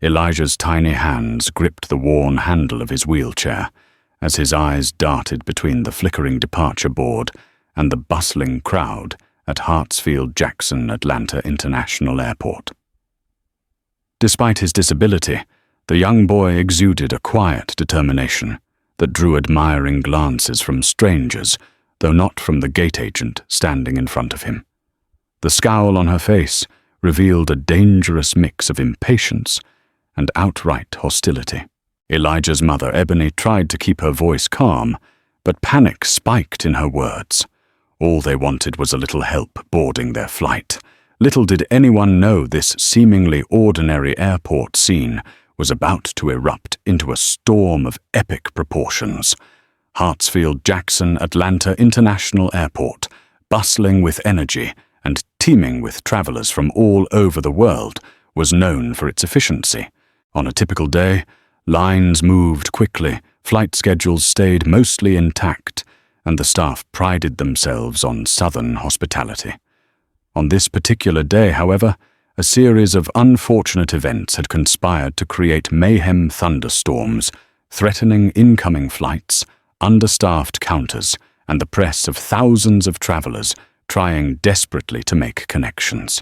Elijah's tiny hands gripped the worn handle of his wheelchair as his eyes darted between the flickering departure board and the bustling crowd at Hartsfield-Jackson Atlanta International Airport. Despite his disability, the young boy exuded a quiet determination that drew admiring glances from strangers, though not from the gate agent standing in front of him. The scowl on her face revealed a dangerous mix of impatience and outright hostility. Elijah's mother, Ebony, tried to keep her voice calm, but panic spiked in her words. All they wanted was a little help boarding their flight. Little did anyone know this seemingly ordinary airport scene was about to erupt into a storm of epic proportions. Hartsfield-Jackson Atlanta International Airport, bustling with energy and teeming with travelers from all over the world, was known for its efficiency. On a typical day, lines moved quickly, flight schedules stayed mostly intact, and the staff prided themselves on Southern hospitality. On this particular day, however, a series of unfortunate events had conspired to create mayhem thunderstorms, threatening incoming flights, understaffed counters, and the press of thousands of travelers trying desperately to make connections.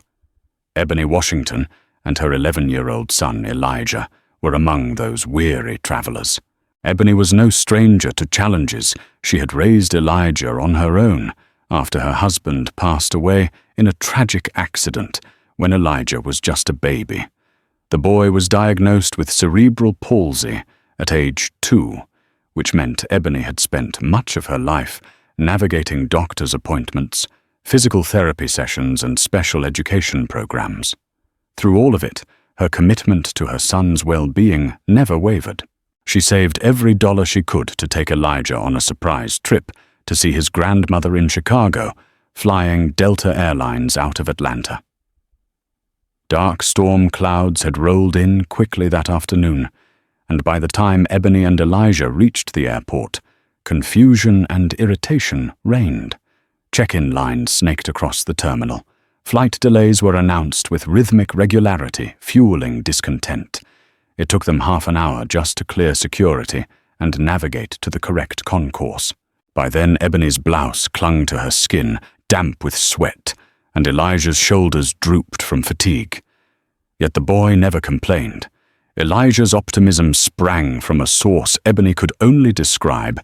Ebony Washington and her 11-year-old son Elijah were among those weary travelers. Ebony was no stranger to challenges. She had raised Elijah on her own after her husband passed away in a tragic accident when Elijah was just a baby. The boy was diagnosed with cerebral palsy at age 2, which meant Ebony had spent much of her life navigating doctor's appointments, physical therapy sessions, and special education programs. Through all of it, her commitment to her son's well-being never wavered. She saved every dollar she could to take Elijah on a surprise trip to see his grandmother in Chicago, flying Delta Airlines out of Atlanta. Dark storm clouds had rolled in quickly that afternoon, and by the time Ebony and Elijah reached the airport, confusion and irritation reigned. Check-in lines snaked across the terminal. Flight delays were announced with rhythmic regularity, fueling discontent. It took them half an hour just to clear security and navigate to the correct concourse. By then, Ebony's blouse clung to her skin, damp with sweat, and Elijah's shoulders drooped from fatigue. Yet the boy never complained. Elijah's optimism sprang from a source Ebony could only describe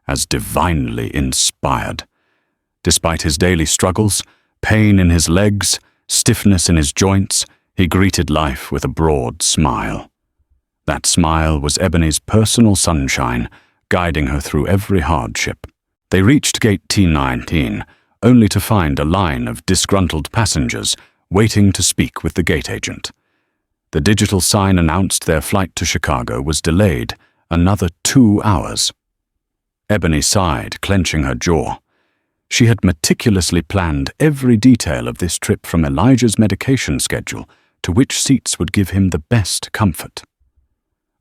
as divinely inspired. Despite his daily struggles, pain in his legs, stiffness in his joints, he greeted life with a broad smile. That smile was Ebony's personal sunshine, guiding her through every hardship. They reached gate T19, only to find a line of disgruntled passengers waiting to speak with the gate agent. The digital sign announced their flight to Chicago was delayed another 2 hours. Ebony sighed, clenching her jaw. She had meticulously planned every detail of this trip, from Elijah's medication schedule to which seats would give him the best comfort.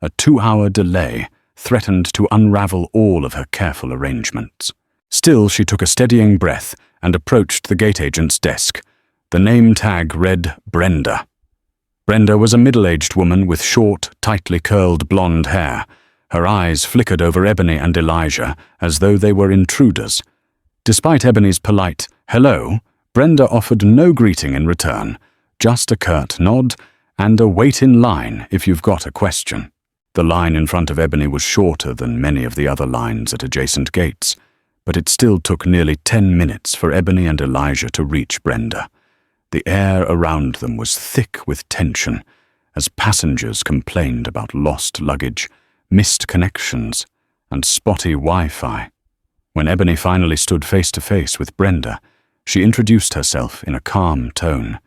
A 2-hour delay threatened to unravel all of her careful arrangements. Still, she took a steadying breath and approached the gate agent's desk. The name tag read Brenda. Brenda was a middle-aged woman with short, tightly curled blonde hair. Her eyes flickered over Ebony and Elijah as though they were intruders. Despite Ebony's polite hello, Brenda offered no greeting in return, just a curt nod and a wait in line if you've got a question. The line in front of Ebony was shorter than many of the other lines at adjacent gates, but it still took nearly 10 minutes for Ebony and Elijah to reach Brenda. The air around them was thick with tension as passengers complained about lost luggage, missed connections, and spotty Wi-Fi. When Ebony finally stood face to face with Brenda, she introduced herself in a calm tone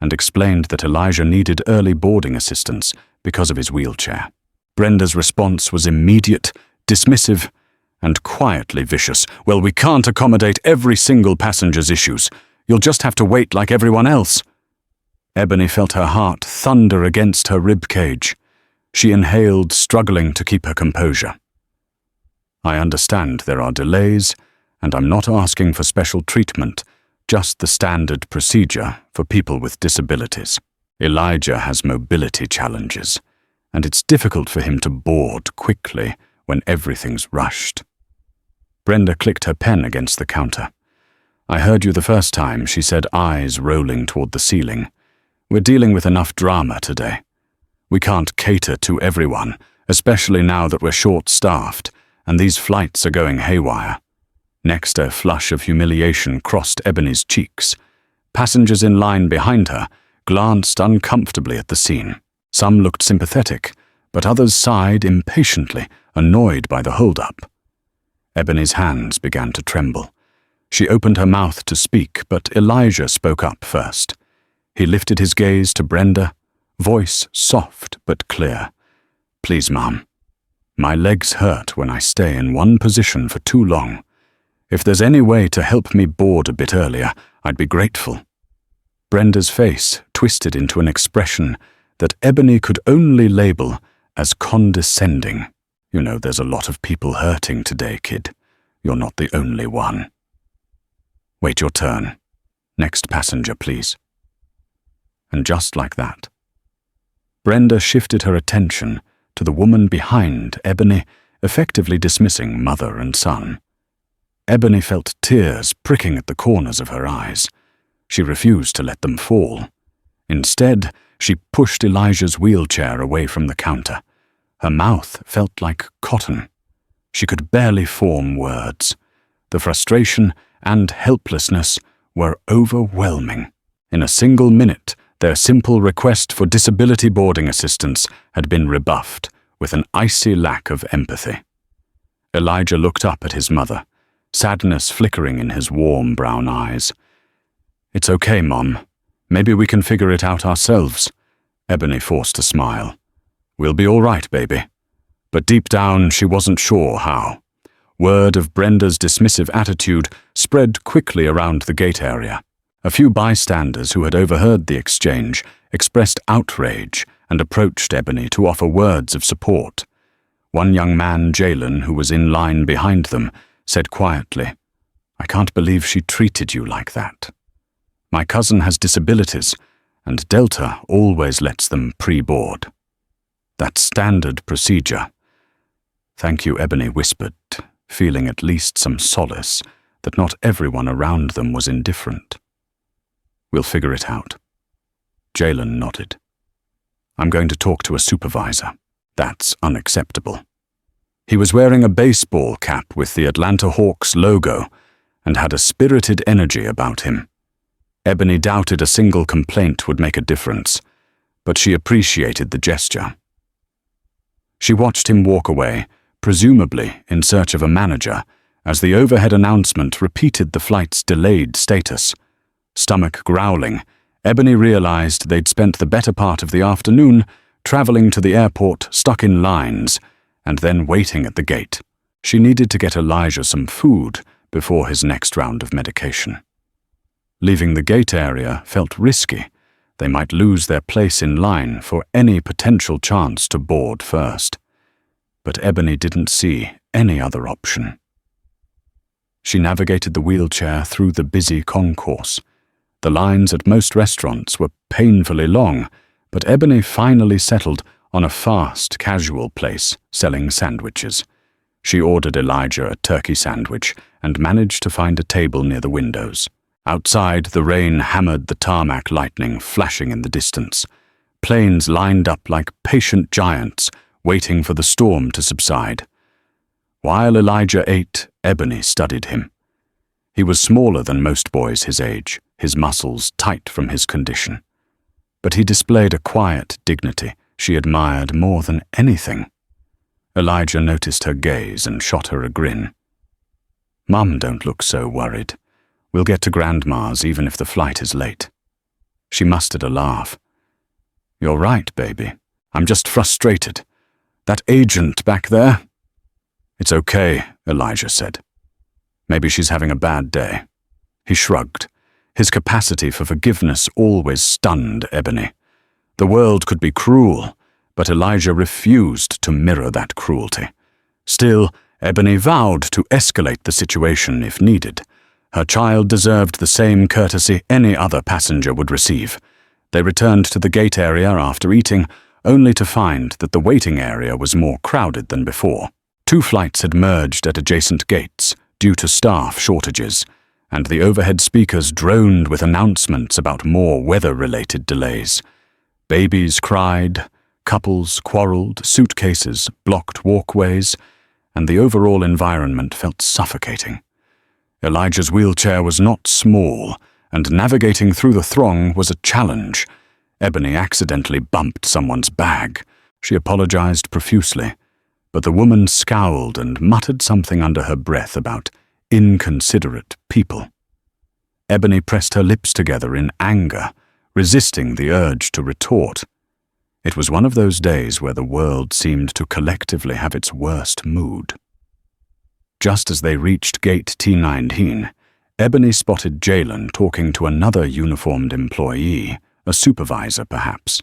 and explained that Elijah needed early boarding assistance because of his wheelchair. Brenda's response was immediate, dismissive, and quietly vicious. "Well, we can't accommodate every single passenger's issues. You'll just have to wait like everyone else." Ebony felt her heart thunder against her rib cage. She inhaled, struggling to keep her composure. "I understand there are delays, and I'm not asking for special treatment, just the standard procedure for people with disabilities. Elijah has mobility challenges. and it's difficult for him to board quickly when everything's rushed. Brenda clicked her pen against the counter. I heard you the first time, she said, eyes rolling toward the ceiling. We're dealing with enough drama today. We can't cater to everyone, especially now that we're short-staffed, and these flights are going haywire. Next, a flush of humiliation crossed Ebony's cheeks. Passengers in line behind her glanced uncomfortably at the scene. Some looked sympathetic, but others sighed impatiently, annoyed by the hold-up. Ebony's hands began to tremble. She opened her mouth to speak, but Elijah spoke up first. He lifted his gaze to Brenda, voice soft but clear. Please, Mom. My legs hurt when I stay in one position for too long. If there's any way to help me board a bit earlier, I'd be grateful. Brenda's face twisted into an expression that Ebony could only label as condescending. You know, there's a lot of people hurting today, kid. You're not the only one. Wait your turn. Next passenger, please. And just like that, Brenda shifted her attention to the woman behind Ebony, effectively dismissing mother and son. Ebony felt tears pricking at the corners of her eyes. She refused to let them fall. Instead, she pushed Elijah's wheelchair away from the counter. Her mouth felt like cotton. She could barely form words. The frustration and helplessness were overwhelming. In a single minute, their simple request for disability boarding assistance had been rebuffed with an icy lack of empathy. Elijah looked up at his mother, sadness flickering in his warm brown eyes. It's okay, Mom. Maybe we can figure it out ourselves. Ebony forced a smile. We'll be all right, baby. But deep down, she wasn't sure how. Word of Brenda's dismissive attitude spread quickly around the gate area. A few bystanders who had overheard the exchange expressed outrage and approached Ebony to offer words of support. One young man, Jalen, who was in line behind them, said quietly, I can't believe she treated you like that. My cousin has disabilities, and Delta always lets them pre-board. That's standard procedure. Thank you, Ebony whispered, feeling at least some solace that not everyone around them was indifferent. We'll figure it out. Jalen nodded. I'm going to talk to a supervisor. That's unacceptable. He was wearing a baseball cap with the Atlanta Hawks logo and had a spirited energy about him. Ebony doubted a single complaint would make a difference, but she appreciated the gesture. She watched him walk away, presumably in search of a manager, as the overhead announcement repeated the flight's delayed status. Stomach growling, Ebony realized they'd spent the better part of the afternoon traveling to the airport stuck in lines and then waiting at the gate. She needed to get Elijah some food before his next round of medication. Leaving the gate area felt risky. They might lose their place in line for any potential chance to board first. But Ebony didn't see any other option. She navigated the wheelchair through the busy concourse. The lines at most restaurants were painfully long, but Ebony finally settled on a fast, casual place selling sandwiches. She ordered Elijah a turkey sandwich and managed to find a table near the windows. Outside, the rain hammered the tarmac, lightning flashing in the distance. Planes lined up like patient giants, waiting for the storm to subside. While Elijah ate, Ebony studied him. He was smaller than most boys his age, his muscles tight from his condition. But he displayed a quiet dignity she admired more than anything. Elijah noticed her gaze and shot her a grin. Mum, don't look so worried. We'll get to Grandma's even if the flight is late. She mustered a laugh. You're right, baby. I'm just frustrated. That agent back there? It's okay, Elijah said. Maybe she's having a bad day. He shrugged. His capacity for forgiveness always stunned Ebony. The world could be cruel, but Elijah refused to mirror that cruelty. Still, Ebony vowed to escalate the situation if needed. Her child deserved the same courtesy any other passenger would receive. They returned to the gate area after eating, only to find that the waiting area was more crowded than before. 2 flights had merged at adjacent gates due to staff shortages, and the overhead speakers droned with announcements about more weather-related delays. Babies cried, couples quarreled, suitcases blocked walkways, and the overall environment felt suffocating. Elijah's wheelchair was not small, and navigating through the throng was a challenge. Ebony accidentally bumped someone's bag. She apologized profusely, but the woman scowled and muttered something under her breath about inconsiderate people. Ebony pressed her lips together in anger, resisting the urge to retort. It was one of those days where the world seemed to collectively have its worst mood. Just as they reached gate T19, Ebony spotted Jalen talking to another uniformed employee, a supervisor perhaps.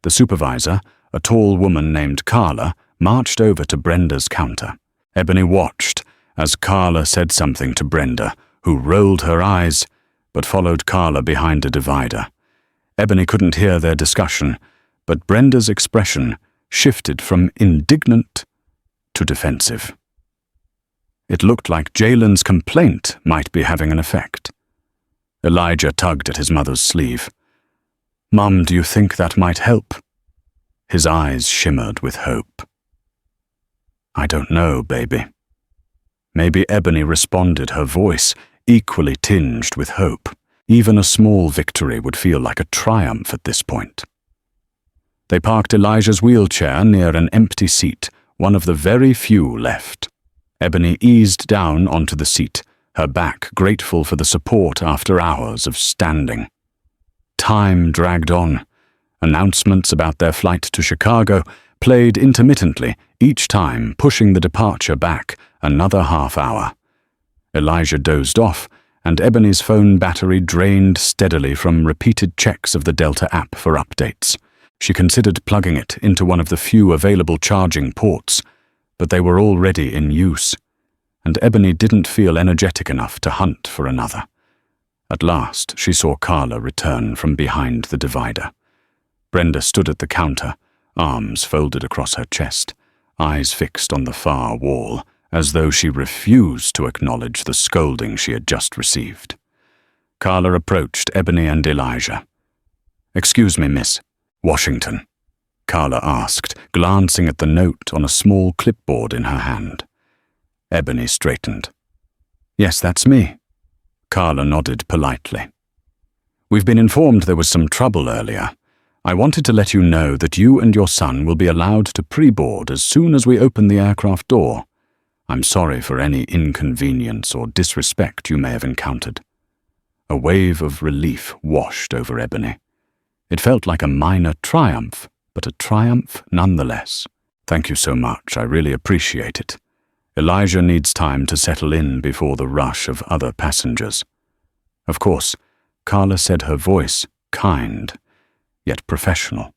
The supervisor, a tall woman named Carla, marched over to Brenda's counter. Ebony watched as Carla said something to Brenda, who rolled her eyes, but followed Carla behind a divider. Ebony couldn't hear their discussion, but Brenda's expression shifted from indignant to defensive. It looked like Jalen's complaint might be having an effect. Elijah tugged at his mother's sleeve. "Mum, do you think that might help?" His eyes shimmered with hope. "I don't know, baby." Maybe Ebony responded, her voice equally tinged with hope. Even a small victory would feel like a triumph at this point. They parked Elijah's wheelchair near an empty seat, one of the very few left. Ebony eased down onto the seat, her back grateful for the support after hours of standing. Time dragged on. Announcements about their flight to Chicago played intermittently, each time pushing the departure back another half hour. Elijah dozed off, and Ebony's phone battery drained steadily from repeated checks of the Delta app for updates. She considered plugging it into one of the few available charging ports, but they were already in use, and Ebony didn't feel energetic enough to hunt for another. At last, she saw Carla return from behind the divider. Brenda stood at the counter, arms folded across her chest, eyes fixed on the far wall, as though she refused to acknowledge the scolding she had just received. Carla approached Ebony and Elijah. "Excuse me, Miss Washington," Carla asked, glancing at the note on a small clipboard in her hand. Ebony straightened. "Yes, that's me." Carla nodded politely. "We've been informed there was some trouble earlier. I wanted to let you know that you and your son will be allowed to pre-board as soon as we open the aircraft door. I'm sorry for any inconvenience or disrespect you may have encountered." A wave of relief washed over Ebony. It felt like a minor triumph, but a triumph nonetheless. "Thank you so much, I really appreciate it. Elijah needs time to settle in before the rush of other passengers." Of course, Carla said, her voice kind, yet professional.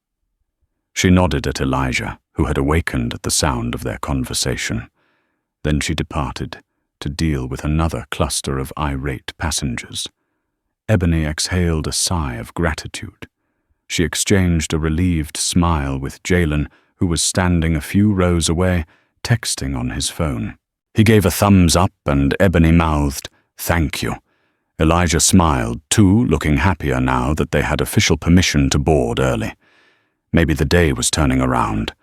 She nodded at Elijah, who had awakened at the sound of their conversation. Then she departed to deal with another cluster of irate passengers. Ebony exhaled a sigh of gratitude. She exchanged a relieved smile with Jalen, who was standing a few rows away, texting on his phone. He gave a thumbs up and Ebony mouthed, "Thank you." Elijah smiled too, looking happier now that they had official permission to board early. Maybe the day was turning around.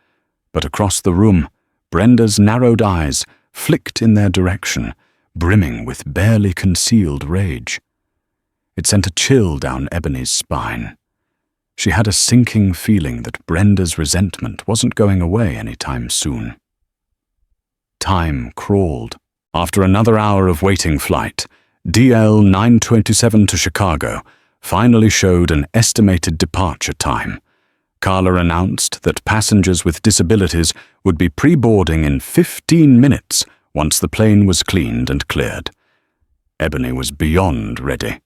But across the room, Brenda's narrowed eyes flicked in their direction, brimming with barely concealed rage. It sent a chill down Ebony's spine. She had a sinking feeling that Brenda's resentment wasn't going away anytime soon. Time crawled. After another hour of waiting flight, DL 927 to Chicago finally showed an estimated departure time. Carla announced that passengers with disabilities would be pre-boarding in 15 minutes once the plane was cleaned and cleared. Ebony was beyond ready.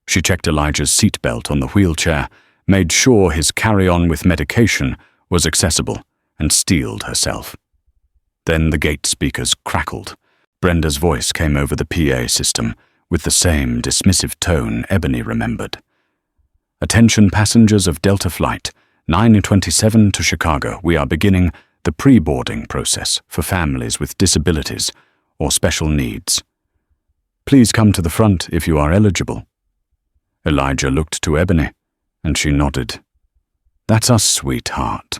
She checked Elijah's seatbelt on the wheelchair, made sure his carry-on with medication was accessible, and steeled herself. Then the gate speakers crackled. Brenda's voice came over the PA system with the same dismissive tone Ebony remembered. "Attention passengers of Delta flight, 9:27 to Chicago. We are beginning the pre-boarding process for families with disabilities or special needs. Please come to the front if you are eligible." Elijah looked to Ebony, and she nodded. "That's us, sweetheart."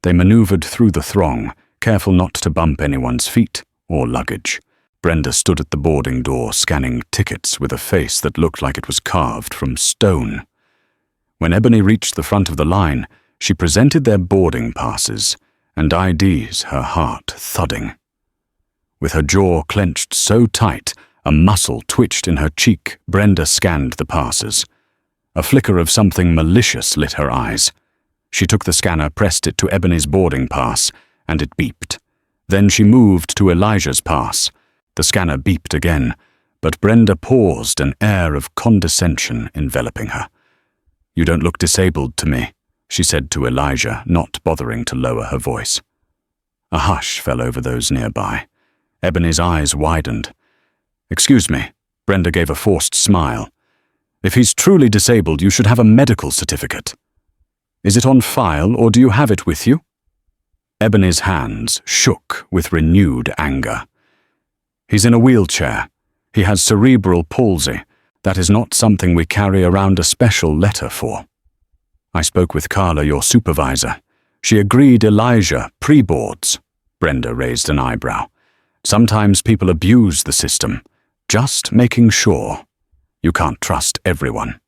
They maneuvered through the throng, careful not to bump anyone's feet or luggage. Brenda stood at the boarding door scanning tickets with a face that looked like it was carved from stone. When Ebony reached the front of the line, she presented their boarding passes and IDs, her heart thudding. With her jaw clenched so tight, a muscle twitched in her cheek, Brenda scanned the passes. A flicker of something malicious lit her eyes. She took the scanner, pressed it to Ebony's boarding pass, and it beeped. Then she moved to Elijah's pass. The scanner beeped again, but Brenda paused, an air of condescension enveloping her. "You don't look disabled to me," she said to Elijah, not bothering to lower her voice. A hush fell over those nearby. Ebony's eyes widened. "Excuse me," Brenda gave a forced smile. "If he's truly disabled, you should have a medical certificate. Is it on file, or do you have it with you?" Ebony's hands shook with renewed anger. "He's in a wheelchair. He has cerebral palsy. That is not something we carry around a special letter for. I spoke with Carla, your supervisor. She agreed Elijah pre-boards." Brenda raised an eyebrow. "Sometimes people abuse the system. Just making sure. You can't trust everyone."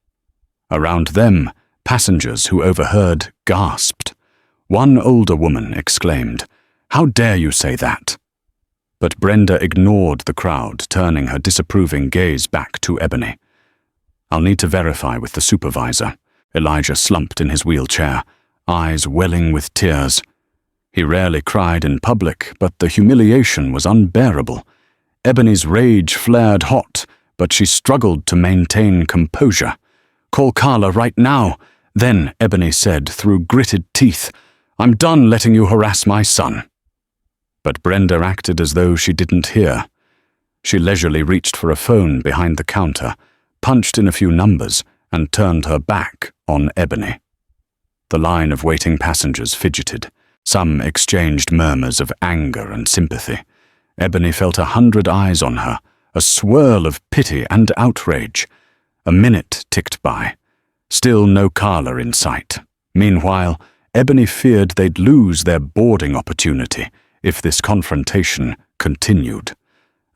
Around them, passengers who overheard gasped. One older woman exclaimed, "How dare you say that?" But Brenda ignored the crowd, turning her disapproving gaze back to Ebony. "I'll need to verify with the supervisor." Elijah slumped in his wheelchair, eyes welling with tears. He rarely cried in public, but the humiliation was unbearable. Ebony's rage flared hot, but she struggled to maintain composure. "Call Carla right now." Then Ebony said through gritted teeth, "I'm done letting you harass my son." But Brenda acted as though she didn't hear. She leisurely reached for a phone behind the counter, punched in a few numbers, and turned her back on Ebony. The line of waiting passengers fidgeted. Some exchanged murmurs of anger and sympathy. Ebony felt 100 eyes on her, a swirl of pity and outrage. A minute ticked by. Still no Carla in sight. Meanwhile, Ebony feared they'd lose their boarding opportunity if this confrontation continued.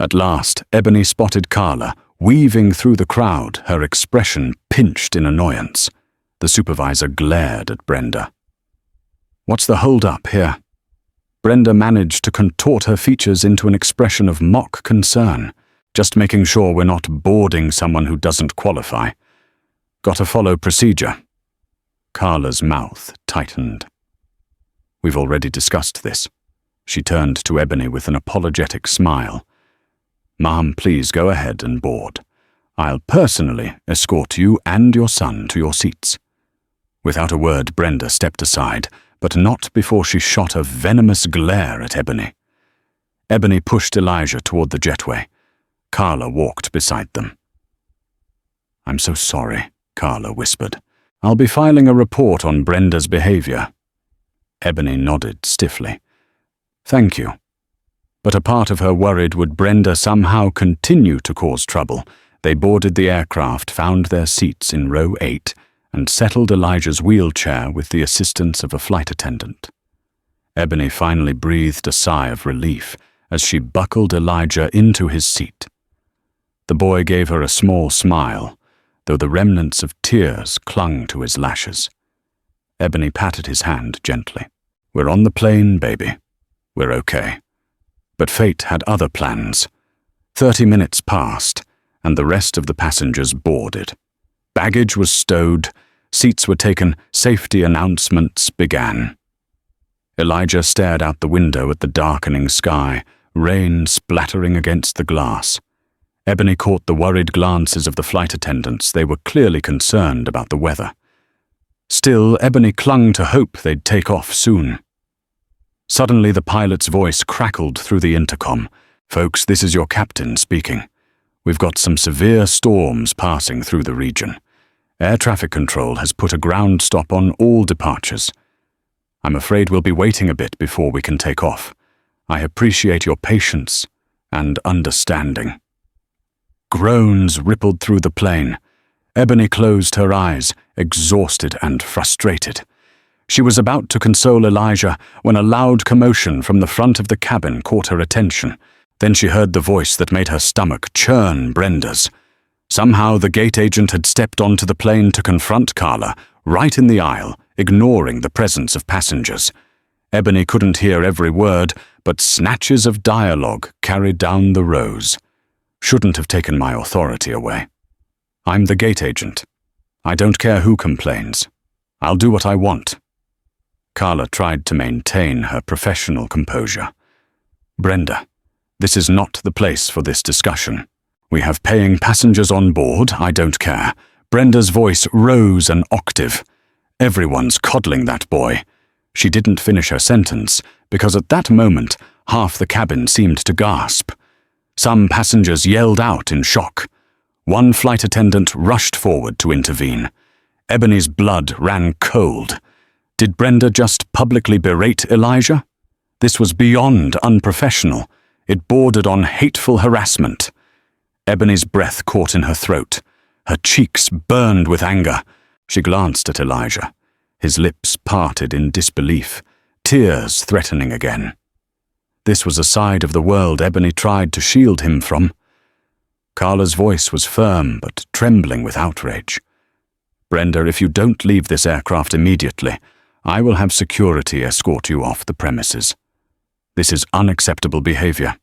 At last, Ebony spotted Carla, weaving through the crowd, her expression pinched in annoyance. The supervisor glared at Brenda. "What's the hold-up here?" Brenda managed to contort her features into an expression of mock concern. "Just making sure we're not boarding someone who doesn't qualify. Gotta follow procedure." Carla's mouth tightened. "We've already discussed this." She turned to Ebony with an apologetic smile. "Ma'am, please go ahead and board. I'll personally escort you and your son to your seats." Without a word, Brenda stepped aside, but not before she shot a venomous glare at Ebony. Ebony pushed Elijah toward the jetway. Carla walked beside them. "I'm so sorry," Carla whispered. "I'll be filing a report on Brenda's behavior." Ebony nodded stiffly. "Thank you." But a part of her worried would Brenda somehow continue to cause trouble. They boarded the aircraft, found their seats in row 8, and settled Elijah's wheelchair with the assistance of a flight attendant. Ebony finally breathed a sigh of relief as she buckled Elijah into his seat. The boy gave her a small smile, though the remnants of tears clung to his lashes. Ebony patted his hand gently. "We're on the plane, baby. We're okay." But fate had other plans. 30 minutes passed, and the rest of the passengers boarded. Baggage was stowed, seats were taken, safety announcements began. Elijah stared out the window at the darkening sky, rain splattering against the glass. Ebony caught the worried glances of the flight attendants. They were clearly concerned about the weather. Still, Ebony clung to hope they'd take off soon. Suddenly, the pilot's voice crackled through the intercom. "Folks, this is your captain speaking. We've got some severe storms passing through the region. Air traffic control has put a ground stop on all departures. I'm afraid we'll be waiting a bit before we can take off. I appreciate your patience and understanding." Groans rippled through the plane. Ebony closed her eyes, exhausted and frustrated. She was about to console Elijah when a loud commotion from the front of the cabin caught her attention. Then she heard the voice that made her stomach churn Brenda's. Somehow the gate agent had stepped onto the plane to confront Carla, right in the aisle, ignoring the presence of passengers. Ebony couldn't hear every word, but snatches of dialogue carried down the rows. "Shouldn't have taken my authority away. I'm the gate agent. I don't care who complains. I'll do what I want." Carla tried to maintain her professional composure. "Brenda, this is not the place for this discussion. We have paying passengers on board, I don't care." Brenda's voice rose an octave. "Everyone's coddling that boy." She didn't finish her sentence, because at that moment, half the cabin seemed to gasp. Some passengers yelled out in shock. One flight attendant rushed forward to intervene. Ebony's blood ran cold. Did Brenda just publicly berate Elijah? This was beyond unprofessional. It bordered on hateful harassment. Ebony's breath caught in her throat. Her cheeks burned with anger. She glanced at Elijah. His lips parted in disbelief, tears threatening again. This was a side of the world Ebony tried to shield him from. Carla's voice was firm but trembling with outrage. "Brenda, if you don't leave this aircraft immediately, I will have security escort you off the premises. This is unacceptable behavior."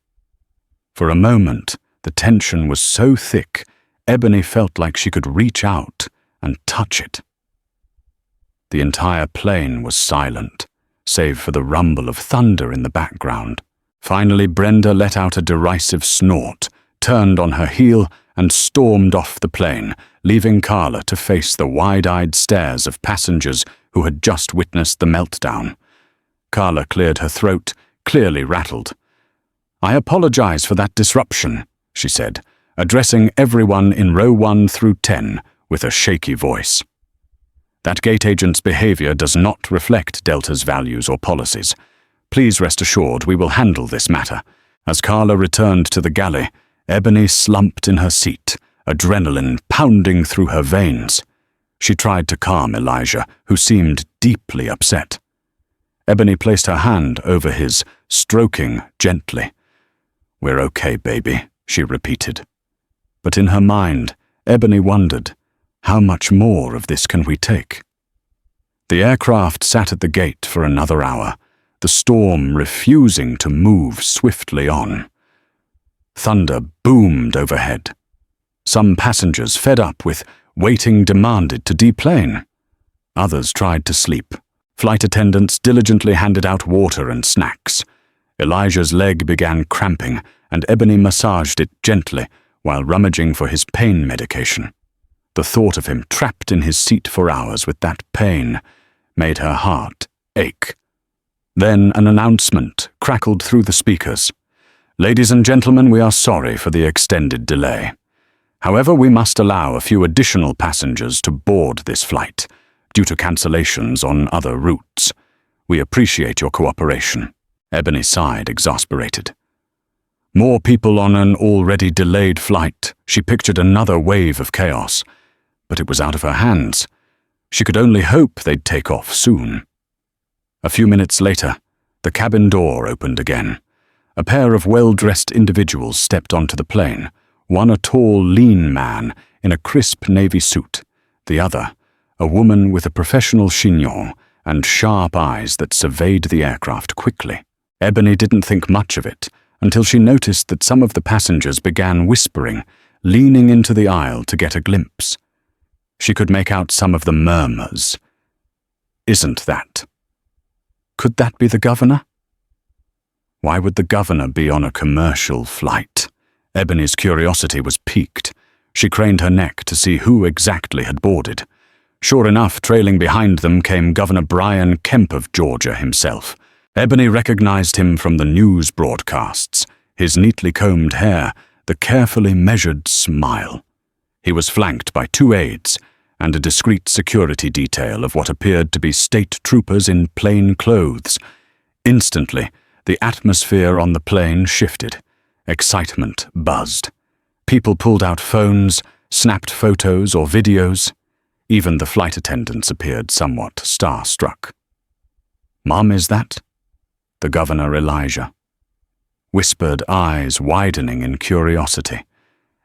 For a moment, the tension was so thick, Ebony felt like she could reach out and touch it. The entire plane was silent, save for the rumble of thunder in the background. Finally, Brenda let out a derisive snort, turned on her heel, and stormed off the plane, leaving Carla to face the wide-eyed stares of passengers who had just witnessed the meltdown. Carla cleared her throat, clearly rattled. "I apologize for that disruption," she said, addressing everyone in row 1 through 10 with a shaky voice. "That gate agent's behavior does not reflect Delta's values or policies. Please rest assured we will handle this matter." As Carla returned to the galley, Ebony slumped in her seat, adrenaline pounding through her veins. She tried to calm Elijah, who seemed deeply upset. Ebony placed her hand over his, stroking gently. "We're okay, baby," she repeated. But in her mind, Ebony wondered, how much more of this can we take? The aircraft sat at the gate for another hour, the storm refusing to move swiftly on. Thunder boomed overhead. Some passengers, fed up with waiting, demanded to deplane. Others tried to sleep. Flight attendants diligently handed out water and snacks. Elijah's leg began cramping, and Ebony massaged it gently while rummaging for his pain medication. The thought of him trapped in his seat for hours with that pain made her heart ache. Then an announcement crackled through the speakers. "Ladies and gentlemen, we are sorry for the extended delay. However, we must allow a few additional passengers to board this flight, due to cancellations on other routes. We appreciate your cooperation." Ebony sighed, exasperated. More people on an already delayed flight. She pictured another wave of chaos, but it was out of her hands. She could only hope they'd take off soon. A few minutes later, the cabin door opened again. A pair of well-dressed individuals stepped onto the plane, one a tall, lean man in a crisp navy suit, the other a woman with a professional chignon and sharp eyes that surveyed the aircraft quickly. Ebony didn't think much of it until she noticed that some of the passengers began whispering, leaning into the aisle to get a glimpse. She could make out some of the murmurs. "Isn't that? Could that be the governor? Why would the governor be on a commercial flight?" Ebony's curiosity was piqued. She craned her neck to see who exactly had boarded. Sure enough, trailing behind them came Governor Brian Kemp of Georgia himself. Ebony recognized him from the news broadcasts, his neatly combed hair, the carefully measured smile. He was flanked by 2 aides, and a discreet security detail of what appeared to be state troopers in plain clothes. Instantly, the atmosphere on the plane shifted. Excitement buzzed. People pulled out phones, snapped photos or videos. Even the flight attendants appeared somewhat starstruck. "Mom, is that?" The Governor Elijah. Whispered eyes widening in curiosity.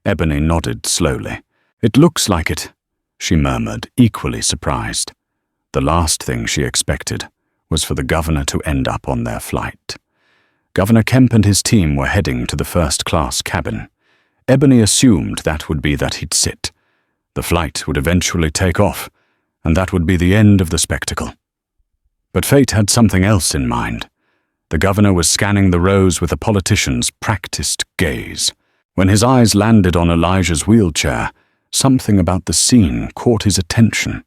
Ebony nodded slowly. "It looks like it," she murmured, equally surprised. The last thing she expected was for the governor to end up on their flight. Governor Kemp and his team were heading to the first-class cabin. Ebony assumed that would be that he'd sit. The flight would eventually take off, and that would be the end of the spectacle. But fate had something else in mind. The governor was scanning the rows with a politician's practiced gaze. When his eyes landed on Elijah's wheelchair, something about the scene caught his attention.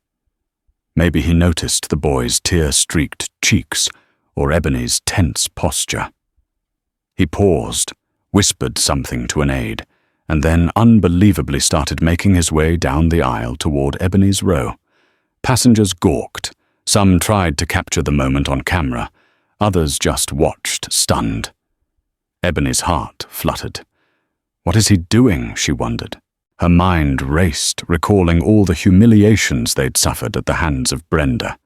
Maybe he noticed the boy's tear-streaked cheeks or Ebony's tense posture. He paused, whispered something to an aide, and then unbelievably started making his way down the aisle toward Ebony's row. Passengers gawked. Some tried to capture the moment on camera. Others just watched, stunned. Ebony's heart fluttered. What is he doing, she wondered. Her mind raced, recalling all the humiliations they'd suffered at the hands of Brenda.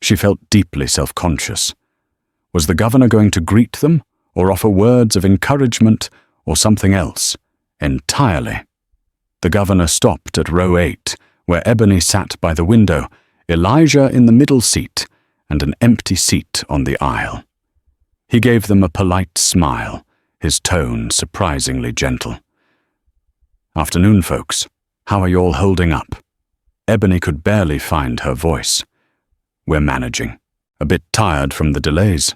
She felt deeply self-conscious. Was the governor going to greet them, or offer words of encouragement, or something else? Entirely. The governor stopped at row 8, where Ebony sat by the window, Elijah in the middle seat, and an empty seat on the aisle. He gave them a polite smile, his tone surprisingly gentle. "Afternoon, folks. How are you all holding up?" Ebony could barely find her voice. "We're managing. A bit tired from the delays."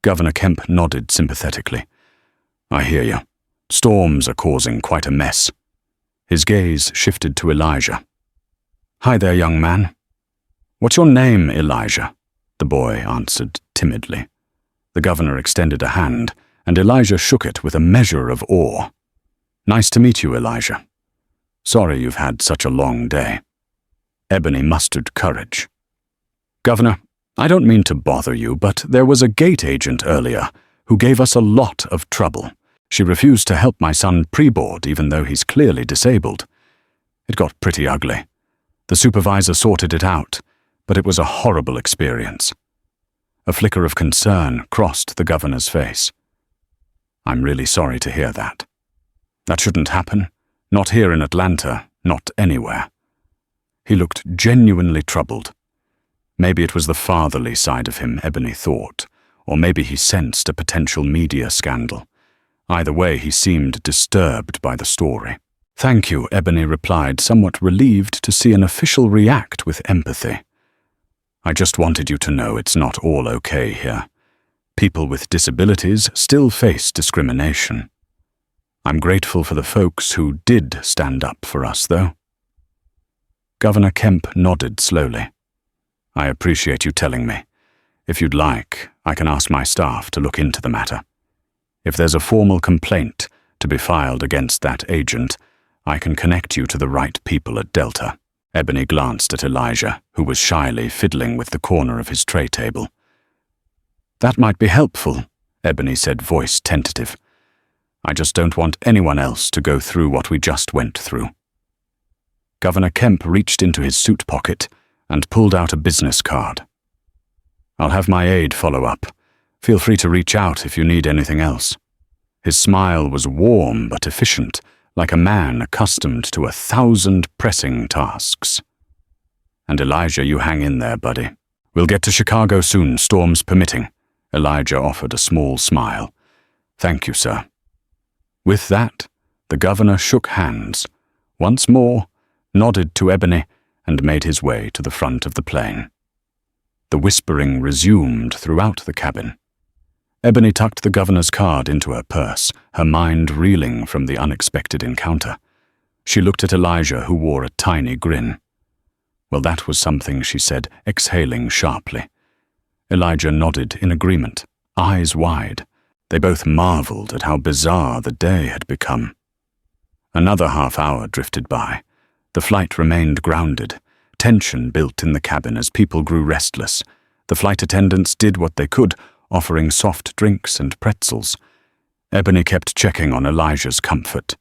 Governor Kemp nodded sympathetically. "I hear you. Storms are causing quite a mess." His gaze shifted to Elijah. "Hi there, young man." "What's your name, Elijah?" the boy answered timidly. The governor extended a hand, and Elijah shook it with a measure of awe. "Nice to meet you, Elijah. Sorry you've had such a long day." Ebony mustered courage. "Governor, I don't mean to bother you, but there was a gate agent earlier who gave us a lot of trouble. She refused to help my son pre-board even though he's clearly disabled. It got pretty ugly. The supervisor sorted it out, but it was a horrible experience." A flicker of concern crossed the governor's face. "I'm really sorry to hear that. That shouldn't happen. Not here in Atlanta, not anywhere." He looked genuinely troubled. Maybe it was the fatherly side of him, Ebony thought, or maybe he sensed a potential media scandal. Either way, he seemed disturbed by the story. "Thank you," Ebony replied, somewhat relieved to see an official react with empathy. "I just wanted you to know it's not all okay here. People with disabilities still face discrimination. I'm grateful for the folks who did stand up for us, though." Governor Kemp nodded slowly. "I appreciate you telling me. If you'd like, I can ask my staff to look into the matter. If there's a formal complaint to be filed against that agent, I can connect you to the right people at Delta." Ebony glanced at Elijah, who was shyly fiddling with the corner of his tray table. "That might be helpful," Ebony said, voice tentative. "I just don't want anyone else to go through what we just went through." Governor Kemp reached into his suit pocket and pulled out a business card. "I'll have my aide follow up. Feel free to reach out if you need anything else." His smile was warm but efficient, like a man accustomed to 1,000 pressing tasks. "And Elijah, you hang in there, buddy. We'll get to Chicago soon, storms permitting." Elijah offered a small smile. "Thank you, sir." With that, the governor shook hands, once more, nodded to Ebony, and made his way to the front of the plane. The whispering resumed throughout the cabin. Ebony tucked the governor's card into her purse, her mind reeling from the unexpected encounter. She looked at Elijah, who wore a tiny grin. "Well, that was something," she said, exhaling sharply. Elijah nodded in agreement, eyes wide. They both marveled at how bizarre the day had become. Another half hour drifted by. The flight remained grounded. Tension built in the cabin as people grew restless. The flight attendants did what they could, offering soft drinks and pretzels. Ebony kept checking on Elijah's comfort.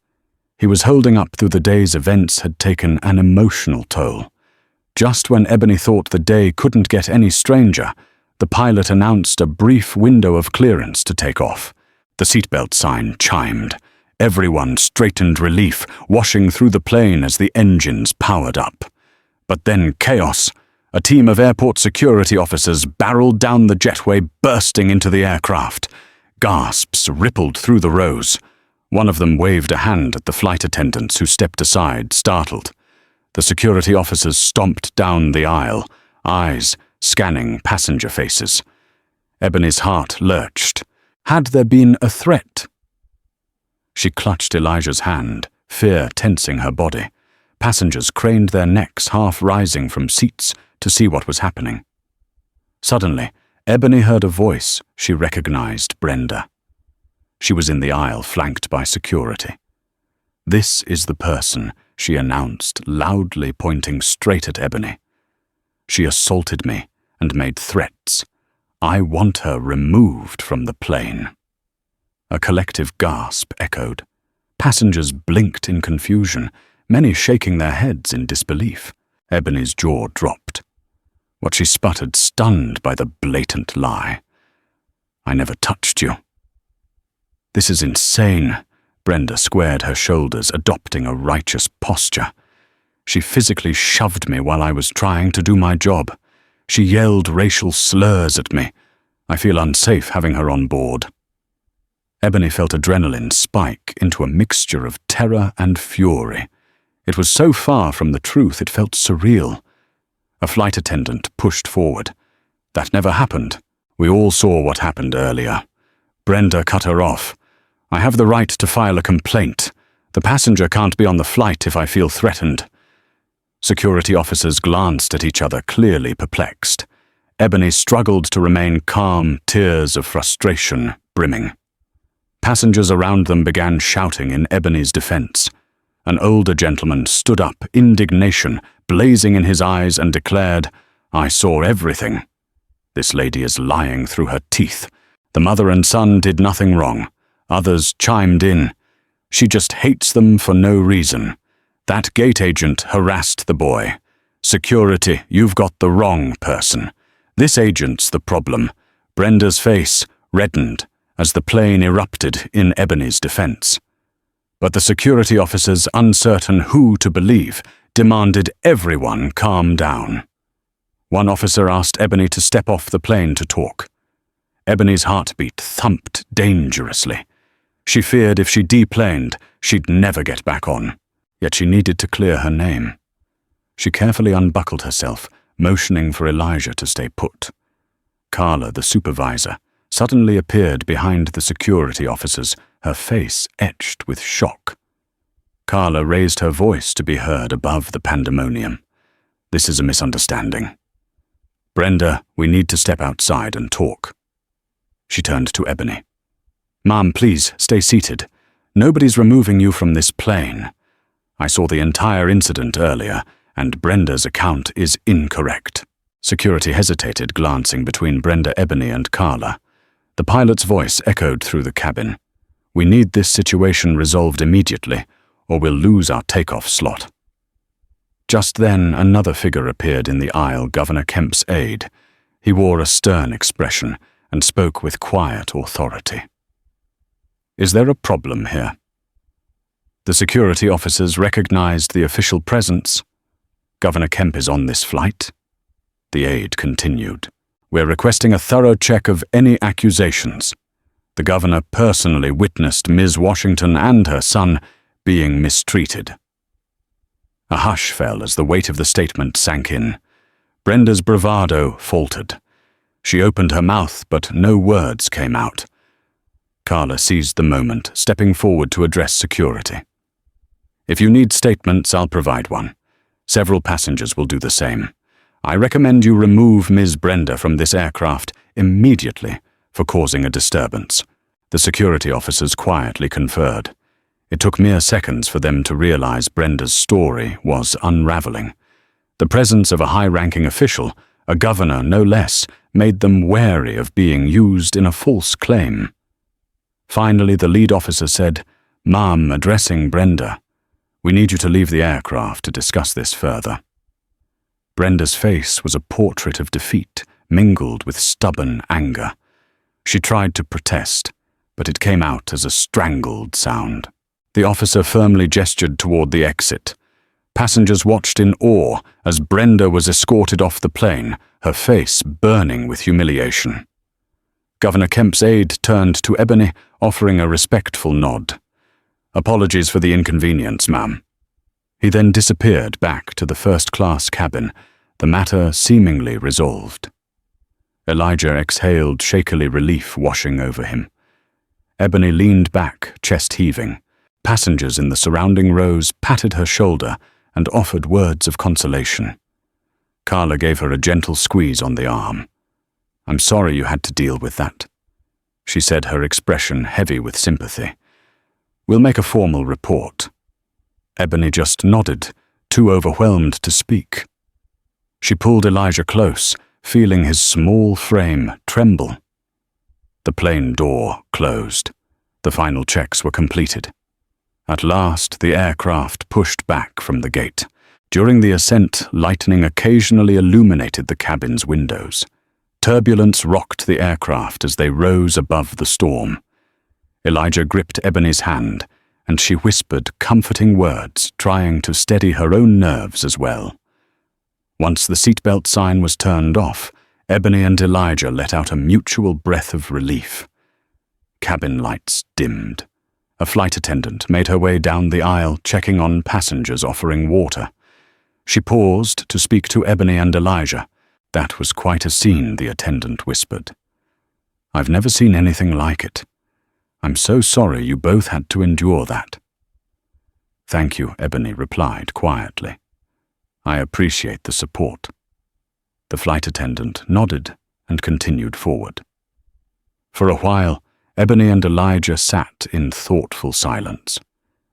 He was holding up through the day's events had taken an emotional toll. Just when Ebony thought the day couldn't get any stranger, the pilot announced a brief window of clearance to take off. The seatbelt sign chimed. Everyone straightened relief, washing through the plane as the engines powered up. But then chaos. A team of airport security officers barreled down the jetway, bursting into the aircraft. Gasps rippled through the rows. One of them waved a hand at the flight attendants who stepped aside, startled. The security officers stomped down the aisle, eyes scanning passenger faces. Ebony's heart lurched. Had there been a threat? She clutched Elijah's hand, fear tensing her body. Passengers craned their necks, half rising from seats, to see what was happening. Suddenly, Ebony heard a voice she recognized: Brenda. She was in the aisle, flanked by security. "This is the person," she announced, loudly pointing straight at Ebony. "She assaulted me and made threats. I want her removed from the plane." A collective gasp echoed. Passengers blinked in confusion, many shaking their heads in disbelief. Ebony's jaw dropped. What she sputtered, stunned by the blatant lie. "I never touched you." "This is insane." Brenda squared her shoulders, adopting a righteous posture. "She physically shoved me while I was trying to do my job. She yelled racial slurs at me. I feel unsafe having her on board." Ebony felt adrenaline spike into a mixture of terror and fury. It was so far from the truth it felt surreal. A flight attendant pushed forward. "That never happened. We all saw what happened earlier." Brenda cut her off. "I have the right to file a complaint. The passenger can't be on the flight if I feel threatened." Security officers glanced at each other, clearly perplexed. Ebony struggled to remain calm, tears of frustration brimming. Passengers around them began shouting in Ebony's defense. An older gentleman stood up, indignation blazing in his eyes, and declared, "I saw everything. This lady is lying through her teeth. The mother and son did nothing wrong." Others chimed in. "She just hates them for no reason. That gate agent harassed the boy. Security, you've got the wrong person. This agent's the problem." Brenda's face reddened as the plane erupted in Ebony's defense. But the security officers, uncertain who to believe, demanded everyone calm down. One officer asked Ebony to step off the plane to talk. Ebony's heartbeat thumped dangerously. She feared if she deplaned, she'd never get back on. Yet she needed to clear her name. She carefully unbuckled herself, motioning for Elijah to stay put. Carla, the supervisor, suddenly appeared behind the security officers, her face etched with shock. Carla raised her voice to be heard above the pandemonium. "This is a misunderstanding. Brenda, we need to step outside and talk." She turned to Ebony. "Ma'am, please stay seated. Nobody's removing you from this plane. I saw the entire incident earlier, and Brenda's account is incorrect." Security hesitated, glancing between Brenda, Ebony, and Carla. The pilot's voice echoed through the cabin. "We need this situation resolved immediately, or we'll lose our takeoff slot." Just then, another figure appeared in the aisle, Governor Kemp's aide. He wore a stern expression and spoke with quiet authority. "Is there a problem here?" The security officers recognized the official presence. "Governor Kemp is on this flight." The aide continued. "We're requesting a thorough check of any accusations. The governor personally witnessed Ms. Washington and her son being mistreated." A hush fell as the weight of the statement sank in. Brenda's bravado faltered. She opened her mouth, but no words came out. Carla seized the moment, stepping forward to address security. "If you need statements, I'll provide one. Several passengers will do the same. I recommend you remove Ms. Brenda from this aircraft immediately for causing a disturbance." The security officers quietly conferred. It took mere seconds for them to realize Brenda's story was unraveling. The presence of a high-ranking official, a governor no less, made them wary of being used in a false claim. Finally, the lead officer said, "Ma'am," addressing Brenda, "we need you to leave the aircraft to discuss this further." Brenda's face was a portrait of defeat, mingled with stubborn anger. She tried to protest, but it came out as a strangled sound. The officer firmly gestured toward the exit. Passengers watched in awe as Brenda was escorted off the plane, her face burning with humiliation. Governor Kemp's aide turned to Ebony, offering a respectful nod. "Apologies for the inconvenience, ma'am." He then disappeared back to the first-class cabin, the matter seemingly resolved. Elijah exhaled shakily, relief washing over him. Ebony leaned back, chest heaving. Passengers in the surrounding rows patted her shoulder and offered words of consolation. Carla gave her a gentle squeeze on the arm. "I'm sorry you had to deal with that," she said, her expression heavy with sympathy. "We'll make a formal report." Ebony just nodded, too overwhelmed to speak. She pulled Elijah close, feeling his small frame tremble. The plane door closed. The final checks were completed. At last, the aircraft pushed back from the gate. During the ascent, lightning occasionally illuminated the cabin's windows. Turbulence rocked the aircraft as they rose above the storm. Elijah gripped Ebony's hand, and she whispered comforting words, trying to steady her own nerves as well. Once the seatbelt sign was turned off, Ebony and Elijah let out a mutual breath of relief. Cabin lights dimmed. A flight attendant made her way down the aisle, checking on passengers offering water. She paused to speak to Ebony and Elijah. "That was quite a scene," the attendant whispered. "I've never seen anything like it. I'm so sorry you both had to endure that." "Thank you," Ebony replied quietly. "I appreciate the support." The flight attendant nodded and continued forward. For a while, Ebony and Elijah sat in thoughtful silence.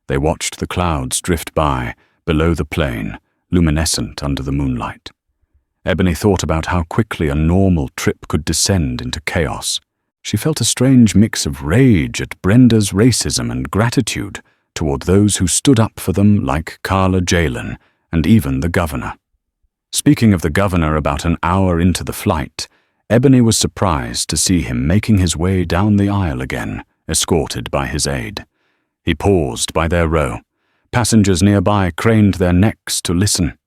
They watched the clouds drift by, below the plane, luminescent under the moonlight. Ebony thought about how quickly a normal trip could descend into chaos. She felt a strange mix of rage at Brenda's racism and gratitude toward those who stood up for them like Carla Jalen and even the governor. Speaking of the governor, about an hour into the flight, Ebony was surprised to see him making his way down the aisle again, escorted by his aide. He paused by their row. Passengers nearby craned their necks to listen.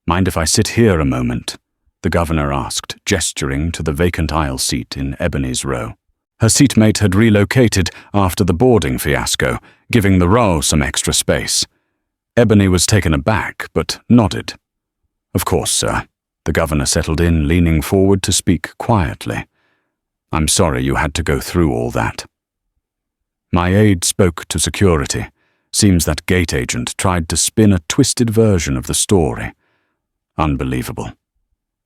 "Mind if I sit here a moment?" the governor asked, gesturing to the vacant aisle seat in Ebony's row. Her seatmate had relocated after the boarding fiasco, giving the row some extra space. Ebony was taken aback, but nodded. "Of course, sir." The governor settled in, leaning forward to speak quietly. "I'm sorry you had to go through all that." My aide spoke to security. Seems that gate agent tried to spin a twisted version of the story. Unbelievable.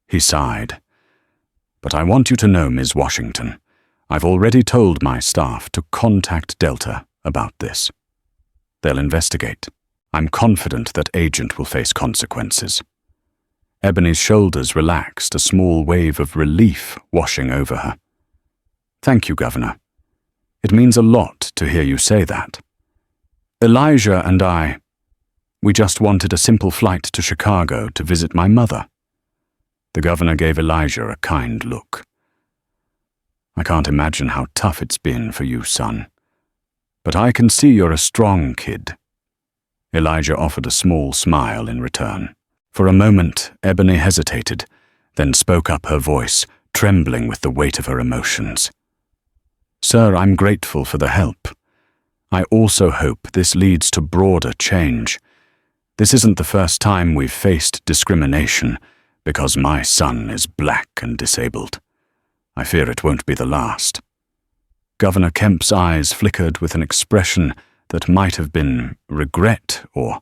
He sighed. "But I want you to know, Ms. Washington, I've already told my staff to contact Delta about this. They'll investigate. I'm confident that agent will face consequences." Ebony's shoulders relaxed, a small wave of relief washing over her. "Thank you, Governor. It means a lot to hear you say that. Elijah and we just wanted a simple flight to Chicago to visit my mother." The governor gave Elijah a kind look. "I can't imagine how tough it's been for you, son. But I can see you're a strong kid." Elijah offered a small smile in return. For a moment, Ebony hesitated, then spoke up, her voice trembling with the weight of her emotions. "Sir, I'm grateful for the help. I also hope this leads to broader change. This isn't the first time we've faced discrimination because my son is black and disabled. I fear it won't be the last." Governor Kemp's eyes flickered with an expression that might have been regret or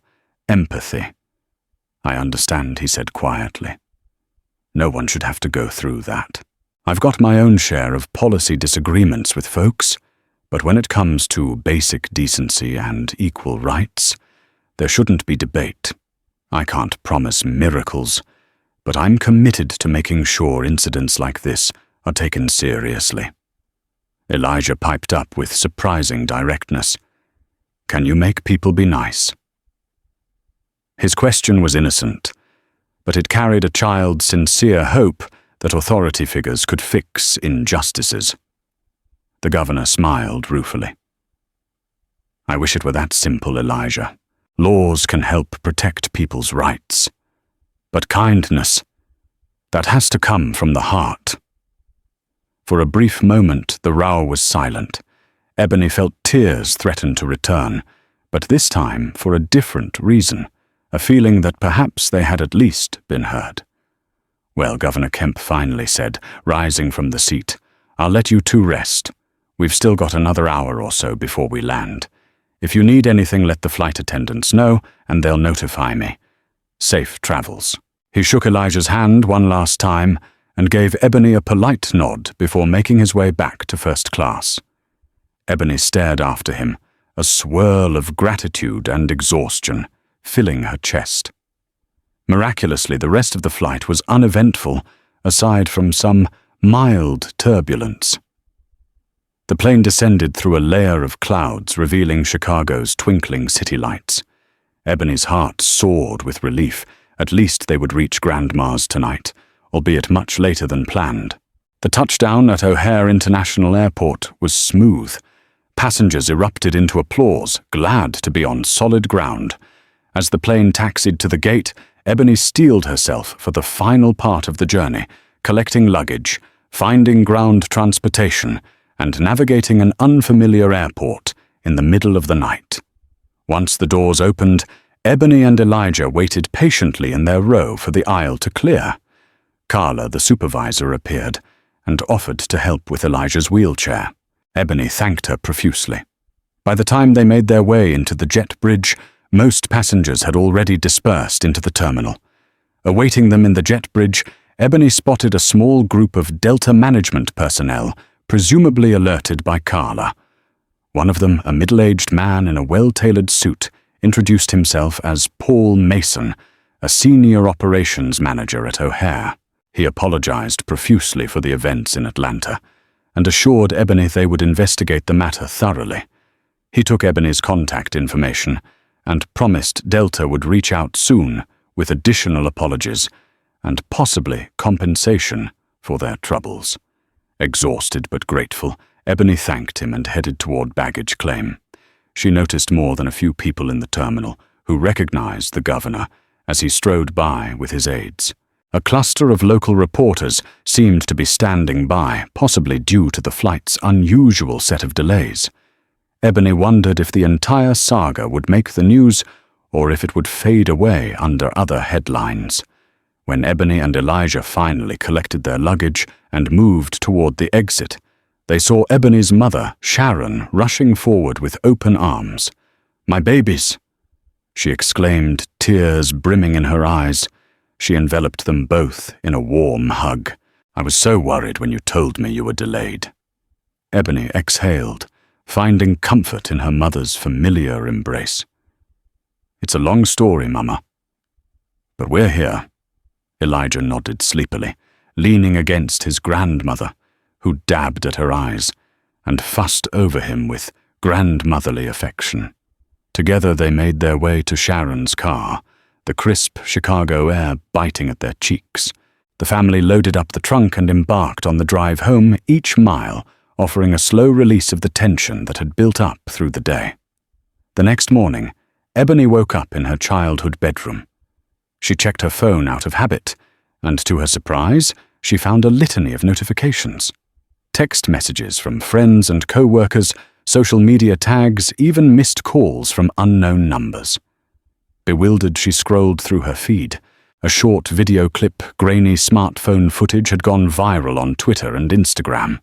empathy. "I understand," he said quietly. "No one should have to go through that. I've got my own share of policy disagreements with folks, But when it comes to basic decency and equal rights, there shouldn't be debate. I can't promise miracles, but I'm committed to making sure incidents like this are taken seriously. Elijah piped up with surprising directness. Can you make people be nice? His question was innocent, but it carried a child's sincere hope that authority figures could fix injustices. The governor smiled ruefully. I wish it were that simple, Elijah. Laws can help protect people's rights. But kindness, that has to come from the heart. For a brief moment, the row was silent. Ebony felt tears threaten to return, but this time for a different reason, a feeling that perhaps they had at least been heard. Well, Governor Kemp finally said, rising from the seat, I'll let you two rest. We've still got another hour or so before we land. If you need anything, let the flight attendants know, and they'll notify me. Safe travels. He shook Elijah's hand one last time and gave Ebony a polite nod before making his way back to first class. Ebony stared after him, a swirl of gratitude and exhaustion filling her chest. Miraculously, the rest of the flight was uneventful, aside from some mild turbulence. The plane descended through a layer of clouds, revealing Chicago's twinkling city lights. Ebony's heart soared with relief. At least they would reach Grandma's tonight, albeit much later than planned. The touchdown at O'Hare International Airport was smooth. Passengers erupted into applause, glad to be on solid ground. As the plane taxied to the gate, Ebony steeled herself for the final part of the journey, collecting luggage, finding ground transportation, and navigating an unfamiliar airport in the middle of the night. Once the doors opened, Ebony and Elijah waited patiently in their row for the aisle to clear. Carla, the supervisor, appeared and offered to help with Elijah's wheelchair. Ebony thanked her profusely. By the time they made their way into the jet bridge, most passengers had already dispersed into the terminal. Awaiting them in the jet bridge, Ebony spotted a small group of Delta management personnel, presumably alerted by Carla. One of them, a middle-aged man in a well-tailored suit, introduced himself as Paul Mason, a senior operations manager at O'Hare. He apologized profusely for the events in Atlanta and assured Ebony they would investigate the matter thoroughly. He took Ebony's contact information and promised Delta would reach out soon with additional apologies and possibly compensation for their troubles. Exhausted but grateful, Ebony thanked him and headed toward baggage claim. She noticed more than a few people in the terminal who recognized the governor as he strode by with his aides. A cluster of local reporters seemed to be standing by, possibly due to the flight's unusual set of delays. Ebony wondered if the entire saga would make the news or if it would fade away under other headlines. When Ebony and Elijah finally collected their luggage and moved toward the exit, they saw Ebony's mother, Sharon, rushing forward with open arms. "My babies!" she exclaimed, tears brimming in her eyes. She enveloped them both in a warm hug. "I was so worried when you told me you were delayed." Ebony exhaled, finding comfort in her mother's familiar embrace. "It's a long story, Mama. But we're here." Elijah nodded sleepily, leaning against his grandmother, who dabbed at her eyes and fussed over him with grandmotherly affection. Together they made their way to Sharon's car, the crisp Chicago air biting at their cheeks. The family loaded up the trunk and embarked on the drive home, each mile offering a slow release of the tension that had built up through the day. The next morning, Ebony woke up in her childhood bedroom. She checked her phone out of habit, and to her surprise, she found a litany of notifications. Text messages from friends and co-workers, social media tags, even missed calls from unknown numbers. Bewildered, she scrolled through her feed. A short video clip, grainy smartphone footage had gone viral on Twitter and Instagram.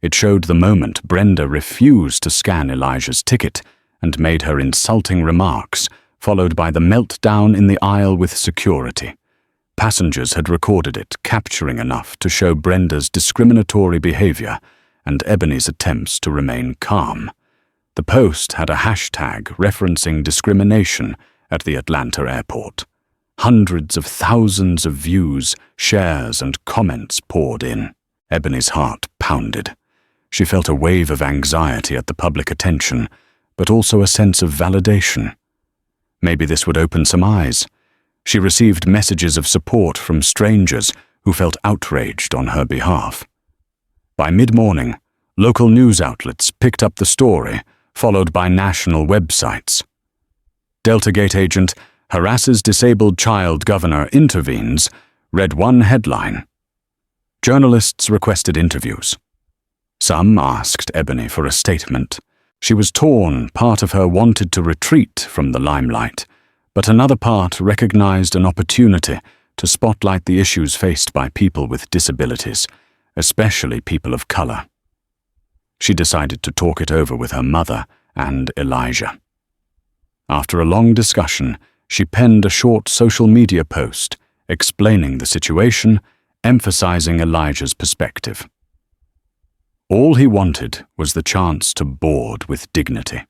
It showed the moment Brenda refused to scan Elijah's ticket and made her insulting remarks, followed by the meltdown in the aisle with security. Passengers had recorded it, capturing enough to show Brenda's discriminatory behavior and Ebony's attempts to remain calm. The post had a hashtag referencing discrimination at the Atlanta airport. Hundreds of thousands of views, shares, and comments poured in. Ebony's heart pounded. She felt a wave of anxiety at the public attention, but also a sense of validation. Maybe this would open some eyes. She received messages of support from strangers who felt outraged on her behalf. By mid-morning, local news outlets picked up the story, followed by national websites. Delta Gate agent harasses disabled child, governor intervenes, read one headline. Journalists requested interviews. Some asked Ebony for a statement. She was torn. Part of her wanted to retreat from the limelight, but another part recognized an opportunity to spotlight the issues faced by people with disabilities, especially people of color. She decided to talk it over with her mother and Elijah. After a long discussion, she penned a short social media post explaining the situation, emphasizing Elijah's perspective. All he wanted was the chance to board with dignity.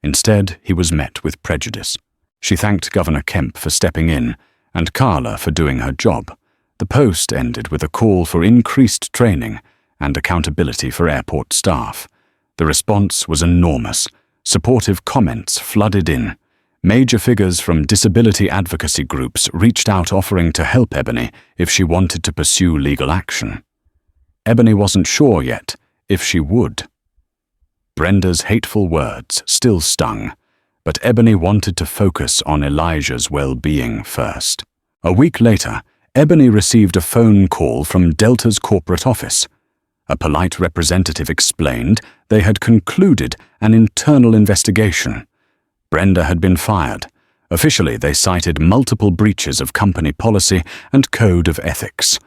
Instead, he was met with prejudice. She thanked Governor Kemp for stepping in and Carla for doing her job. The post ended with a call for increased training and accountability for airport staff. The response was enormous. Supportive comments flooded in. Major figures from disability advocacy groups reached out offering to help Ebony if she wanted to pursue legal action. Ebony wasn't sure yet if she would. Brenda's hateful words still stung, but Ebony wanted to focus on Elijah's well-being first. A week later, Ebony received a phone call from Delta's corporate office. A polite representative explained they had concluded an internal investigation. Brenda had been fired. Officially, they cited multiple breaches of company policy and code of ethics.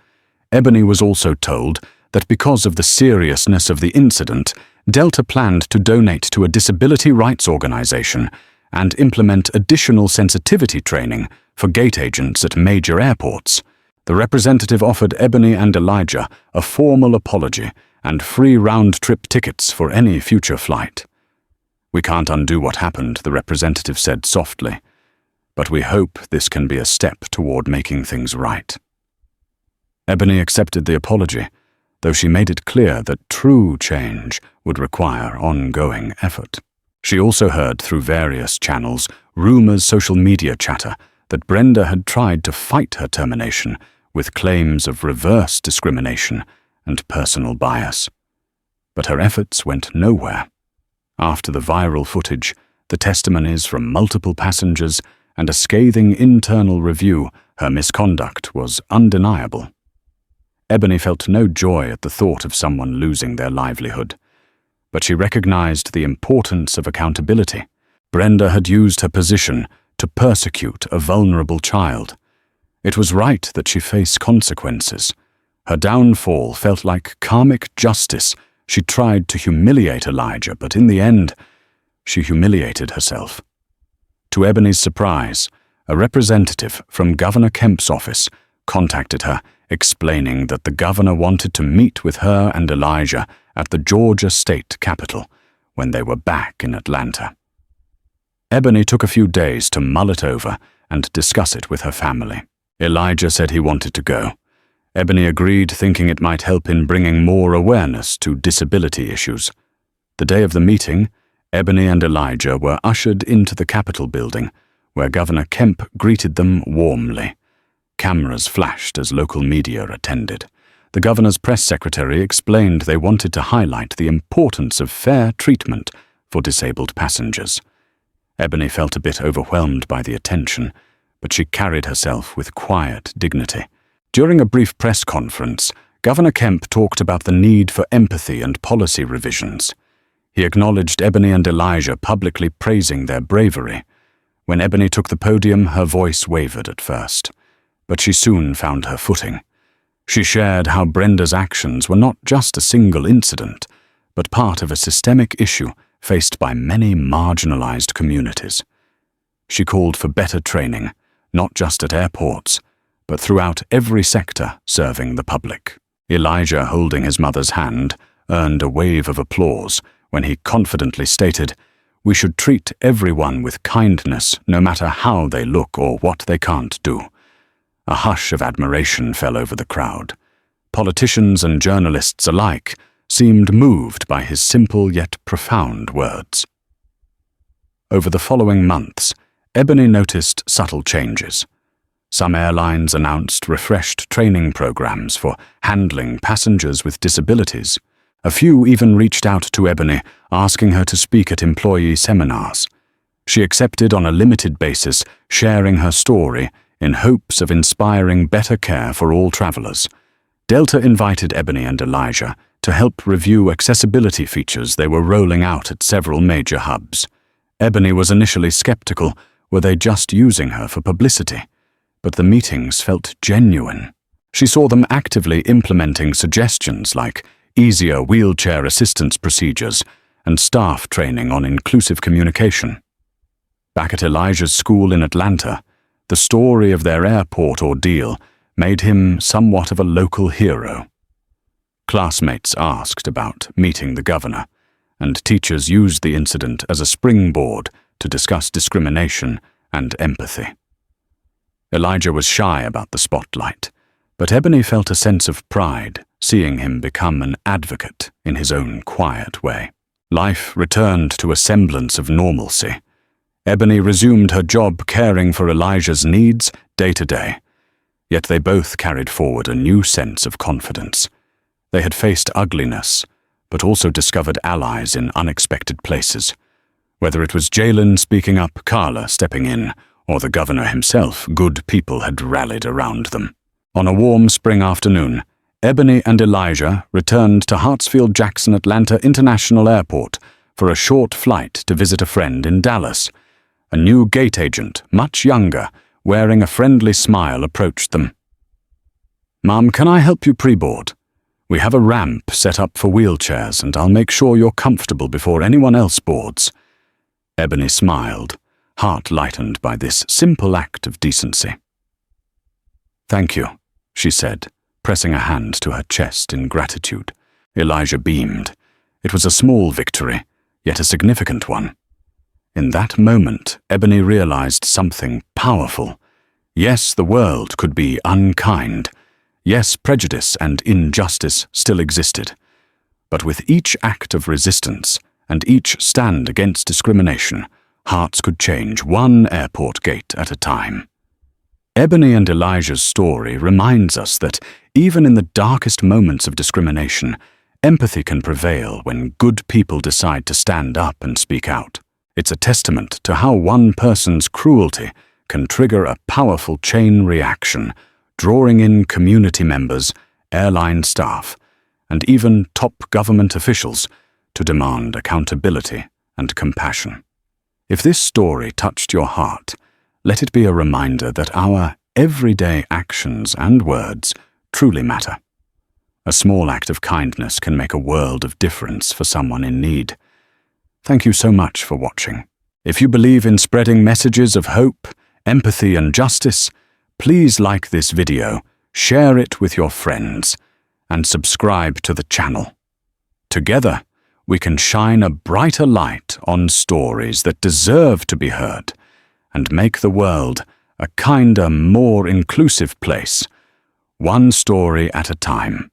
Ebony was also told that because of the seriousness of the incident, Delta planned to donate to a disability rights organization and implement additional sensitivity training for gate agents at major airports. The representative offered Ebony and Elijah a formal apology and free round-trip tickets for any future flight. "We can't undo what happened," the representative said softly, "but we hope this can be a step toward making things right." Ebony accepted the apology, though she made it clear that true change would require ongoing effort. She also heard through various channels rumors, social media chatter, that Brenda had tried to fight her termination with claims of reverse discrimination and personal bias. But her efforts went nowhere. After the viral footage, the testimonies from multiple passengers, and a scathing internal review, her misconduct was undeniable. Ebony felt no joy at the thought of someone losing their livelihood, but she recognized the importance of accountability. Brenda had used her position to persecute a vulnerable child. It was right that she face consequences. Her downfall felt like karmic justice. She tried to humiliate Elijah, but in the end, she humiliated herself. To Ebony's surprise, a representative from Governor Kemp's office contacted her, explaining that the governor wanted to meet with her and Elijah at the Georgia state capitol when they were back in Atlanta. Ebony took a few days to mull it over and discuss it with her family. Elijah said he wanted to go. Ebony agreed, thinking it might help in bringing more awareness to disability issues. The day of the meeting, Ebony and Elijah were ushered into the Capitol building, where Governor Kemp greeted them warmly. Cameras flashed as local media attended. The governor's press secretary explained they wanted to highlight the importance of fair treatment for disabled passengers. Ebony felt a bit overwhelmed by the attention, but she carried herself with quiet dignity. During a brief press conference, Governor Kemp talked about the need for empathy and policy revisions. He acknowledged Ebony and Elijah, publicly praising their bravery. When Ebony took the podium, her voice wavered at first, but she soon found her footing. She shared how Brenda's actions were not just a single incident, but part of a systemic issue faced by many marginalized communities. She called for better training, not just at airports, but throughout every sector serving the public. Elijah, holding his mother's hand, earned a wave of applause when he confidently stated, "We should treat everyone with kindness, no matter how they look or what they can't do." A hush of admiration fell over the crowd. Politicians and journalists alike seemed moved by his simple yet profound words. Over the following months, Ebony noticed subtle changes. Some airlines announced refreshed training programs for handling passengers with disabilities. A few even reached out to Ebony, asking her to speak at employee seminars. She accepted on a limited basis, sharing her story in hopes of inspiring better care for all travelers. Delta invited Ebony and Elijah to help review accessibility features they were rolling out at several major hubs. Ebony was initially skeptical, were they just using her for publicity? But the meetings felt genuine. She saw them actively implementing suggestions like easier wheelchair assistance procedures and staff training on inclusive communication. Back at Elijah's school in Atlanta, the story of their airport ordeal made him somewhat of a local hero. Classmates asked about meeting the governor, and teachers used the incident as a springboard to discuss discrimination and empathy. Elijah was shy about the spotlight, but Ebony felt a sense of pride seeing him become an advocate in his own quiet way. Life returned to a semblance of normalcy. Ebony resumed her job caring for Elijah's needs day to day, yet they both carried forward a new sense of confidence. They had faced ugliness, but also discovered allies in unexpected places. Whether it was Jalen speaking up, Carla stepping in, or the governor himself, good people had rallied around them. On a warm spring afternoon, Ebony and Elijah returned to Hartsfield-Jackson Atlanta International Airport for a short flight to visit a friend in Dallas. A new gate agent, much younger, wearing a friendly smile, approached them. "Ma'am, can I help you pre-board? We have a ramp set up for wheelchairs, and I'll make sure you're comfortable before anyone else boards." Ebony smiled, heart lightened by this simple act of decency. "Thank you," she said, pressing a hand to her chest in gratitude. Elijah beamed. It was a small victory, yet a significant one. In that moment, Ebony realized something powerful. Yes, the world could be unkind. Yes, prejudice and injustice still existed. But with each act of resistance and each stand against discrimination, hearts could change one airport gate at a time. Ebony and Elijah's story reminds us that even in the darkest moments of discrimination, empathy can prevail when good people decide to stand up and speak out. It's a testament to how one person's cruelty can trigger a powerful chain reaction, drawing in community members, airline staff, and even top government officials to demand accountability and compassion. If this story touched your heart, let it be a reminder that our everyday actions and words truly matter. A small act of kindness can make a world of difference for someone in need. Thank you so much for watching. If you believe in spreading messages of hope, empathy, and justice, please like this video, share it with your friends, and subscribe to the channel. Together, we can shine a brighter light on stories that deserve to be heard and make the world a kinder, more inclusive place, one story at a time.